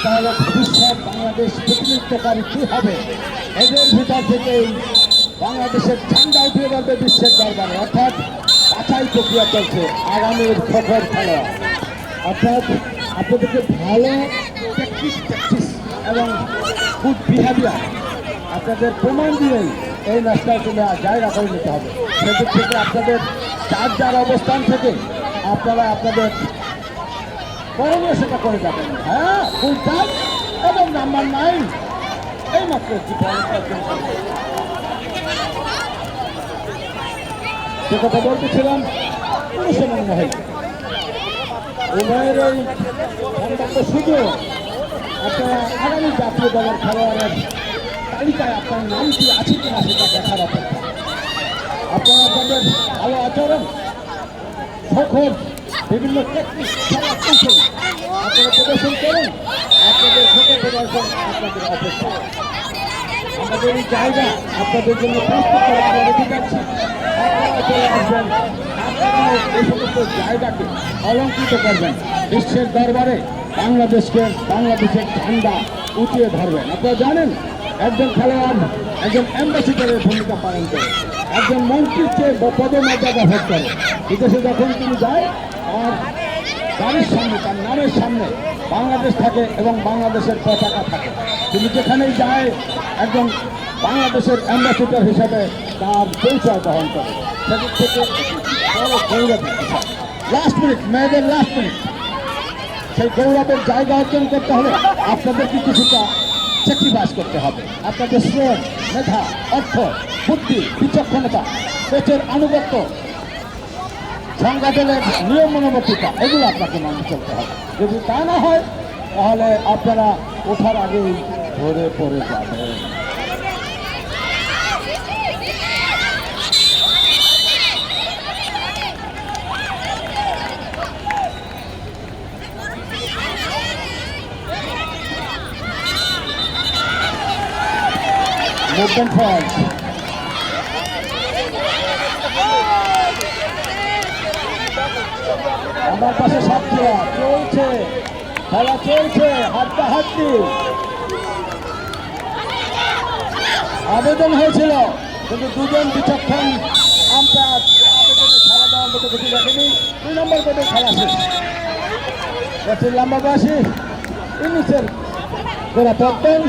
তাহলে ভবিষ্যৎ বাংলাদেশ প্রতিনিধিত্বকারী কী হবে, এদের ভিতর থেকেই বাংলাদেশের ঝান্ডা উঠিয়ে যাবে বিশ্বের দরবারে। অর্থাৎ বাছাই প্রক্রিয়া চলছে আগামীর সফর খেলোয়াড়। অর্থাৎ আপনাদেরকে ভালো প্র্যাকটিস এবং গুড বিহেভিয়ার আপনাদের প্রমাণ দিয়েই এই ন্যাশনাল টিমে জায়গা করে নিতে হবে। সেদিক থেকে আপনাদের যার যার অবস্থান থেকে আপনারা আপনাদের করণীয় সেটা করে যাবেন। হ্যাঁ, ফুল টাইম এবং নাম্বার 9 এই মাত্র একটি সে কথা বলতেছিলাম পুরুষ এবং মহিলা উভয়ের এই সম্ভাব্য সুযোগ আপনারা আগামী জাতীয় দলের খেলোয়াড়ের তালিকায় আপনার নামটি আছে কিনা সেটা দেখার অপেক্ষা। আপনারা আপনাদের ভালো আচরণ সফর বিভিন্ন টেকনিক আপনারা প্রদর্শন করুন। আপনাদের সফর প্রদর্শন আপনাদের অপেক্ষা। আমাদের এই জায়গা আপনাদের জন্য প্রস্তুত করে আমরা রেখে যাচ্ছি। আপনারা চলে আসবেন, আপনারা এই সমস্ত জায়গাকে অলঙ্কৃত করবেন, বিশ্বের দরবারে বাংলাদেশের ঝান্ডা উঠিয়ে ধরবেন। আপনারা জানেন একজন খেলোয়াড় একজন অ্যাম্বাসিডারের ভূমিকা পালন করে, একজন মন্ত্রীর চেয়ে পদমর্যাদা ভোগ করে। বিদেশে যখন তিনি যায় আর গাড়ির সামনে তার নামের সামনে বাংলাদেশ থাকে এবং বাংলাদেশের পতাকা থাকে। তিনি যেখানেই যায় একজন বাংলাদেশের অ্যাম্বাসিডার হিসাবে তার পরিচয় বহন করে। সেদিক থেকে বড় গৌরবের বিষয়। লাস্ট মিনিট, মেয়েদের লাস্ট মিনিট, সেই গৌরবের জায়গা অর্জন করতে হলে আপনাদেরকে কিছুটা স্যাক্রিফাইস করতে হবে। আপনাদের শ্রম, মেধা, অর্থ, বুদ্ধি, বিচক্ষণতা, কোচের আনুগত্য, সংগঠনের নিয়মানুবর্তিতা এগুলো আপনাকে মানতে চলতে হবে। যদি তা না হয় তাহলে আপনারা ওঠার আগেই ধরে পড়ে যাবেন। মুভমেন্ট ফল্ট, আমার পাশে সাতক্ষীরা চলছে, খেলা চলছে, হাড্ডাহাড্ডি। আবেদন হয়েছিল কিন্তু দুজন বিচক্ষণ আম্পায়ার আবেদনে খেলা দেওয়ার মতো কিছু দেখেনি। 2 নম্বর বোর্ডে খেলা শেষ। লম্বা বয়সী ইনিংসের গোড়া পত্তন।